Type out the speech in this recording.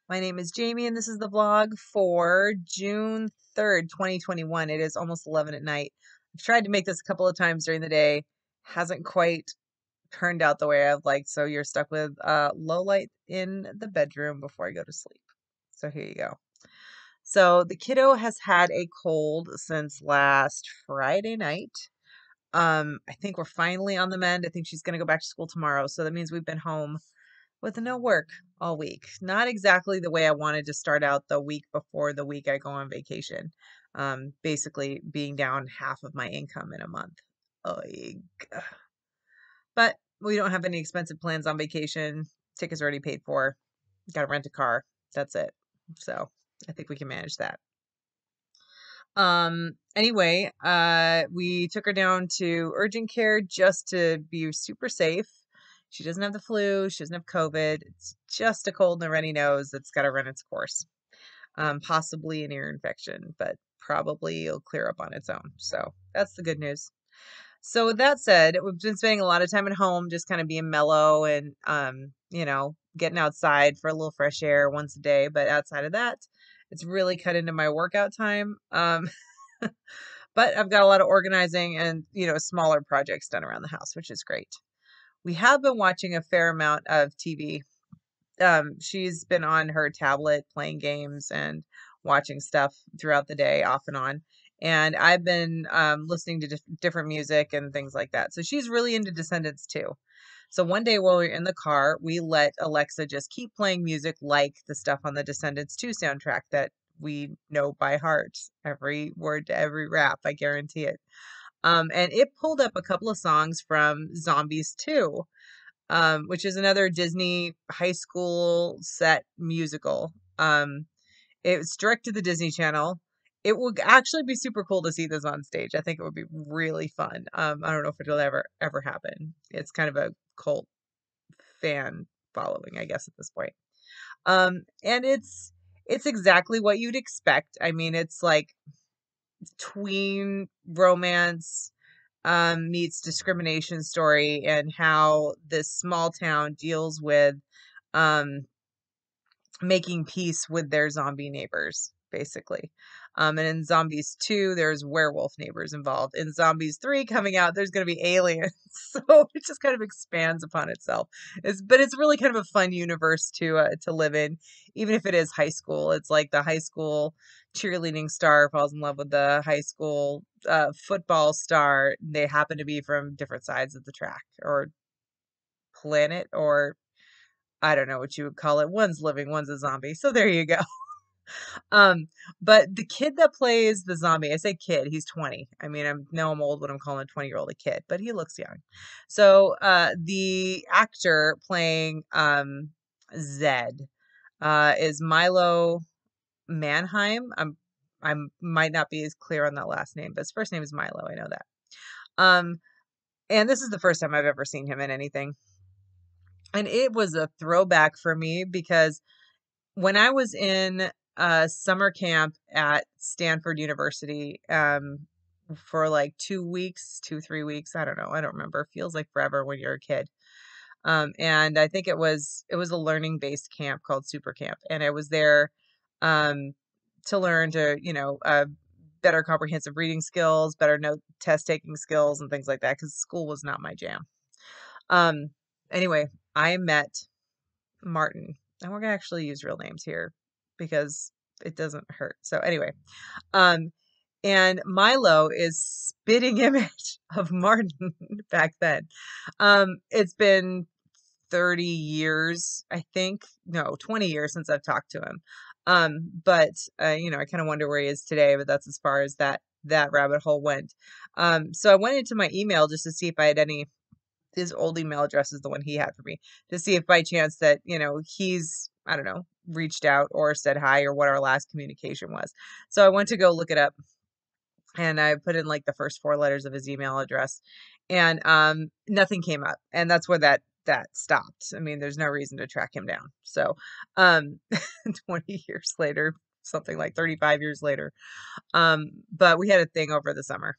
My name is Jamie, and this is the vlog for June 3rd, 2021. It is almost 11 at night. I've tried to make this a couple of times during the day. Hasn't quite turned out the way I've liked, so you're stuck with low light in the bedroom before I go to sleep. So here you go. So the kiddo has had a cold since last Friday night. I think we're finally on the mend. I think she's going to go back to school tomorrow, so that means we've been home with no work all week. Not exactly the way I wanted to start out the week before the week I go on vacation. Basically being down half of my income in a month. Oig. But we don't have any expensive plans on vacation. Tickets already paid for. Got to rent a car. That's it. So I think we can manage that. Anyway, we took her down to urgent care just to be super safe. She doesn't have the flu. She doesn't have COVID. It's just a cold and a runny nose that's got to run its course. Possibly an ear infection, but probably it'll clear up on its own. So that's the good news. So with that said, we've been spending a lot of time at home, just kind of being mellow and, getting outside for a little fresh air once a day. But outside of that, it's really cut into my workout time. But I've got a lot of organizing and, smaller projects done around the house, which is great. We have been watching a fair amount of TV. She's been on her tablet playing games and watching stuff throughout the day, off and on. And I've been listening to different music and things like that. So she's really into Descendants too. So one day while we were in the car, we let Alexa just keep playing music like the stuff on the Descendants 2 soundtrack that we know by heart, every word to every rap, I guarantee it. And it pulled up a couple of songs from Zombies 2, which is another Disney high school set musical. It's direct to the Disney Channel. It would actually be super cool to see this on stage. I think it would be really fun. I don't know if it'll ever happen. It's kind of a cult fan following, I guess, at this point. And it's exactly what you'd expect. I mean, it's like tween romance meets discrimination story and how this small town deals with um, making peace with their zombie neighbors, basically. And in Zombies 2, there's werewolf neighbors involved. In Zombies 3 coming out, there's going to be aliens. So it just kind of expands upon itself. But it's really kind of a fun universe to live in, even if it is high school. It's like the high school cheerleading star falls in love with the high school football star. They happen to be from different sides of the track or planet, or I don't know what you would call it. One's living, one's a zombie. So there you go. Um, but the kid that plays the zombie, I say kid, he's 20. I mean, I'm old when I'm calling a 20-year-old a kid, but he looks young. So the actor playing Zed is Milo Manheim. I might not be as clear on that last name, but his first name is Milo. I know that. Um, and this is the first time I've ever seen him in anything. And it was a throwback for me because when I was in summer camp at Stanford University for like 2 weeks, 3 weeks, I don't know, I don't remember. Feels like forever when you're a kid. And I think it was a learning based camp called Super Camp, and I was there um, to learn to better comprehensive reading skills, better note test taking skills, and things like that because school was not my jam. Um, anyway, I met Martin, and we're gonna actually use real names here because it doesn't hurt. So anyway, um, and Milo is spitting image of Martin back then. It's been 30 years, I think. No, 20 years since I've talked to him. But I kind of wonder where he is today, but that's as far as that rabbit hole went. So I went into my email just to see if I had any. His old email address is the one he had for me, to see if by chance that, he's, I don't know, reached out or said hi or what our last communication was. So I went to go look it up, and I put in like the first four letters of his email address, and nothing came up. And that's where that stopped. I mean, there's no reason to track him down. So 20 years later, something like 35 years later. But we had a thing over the summer.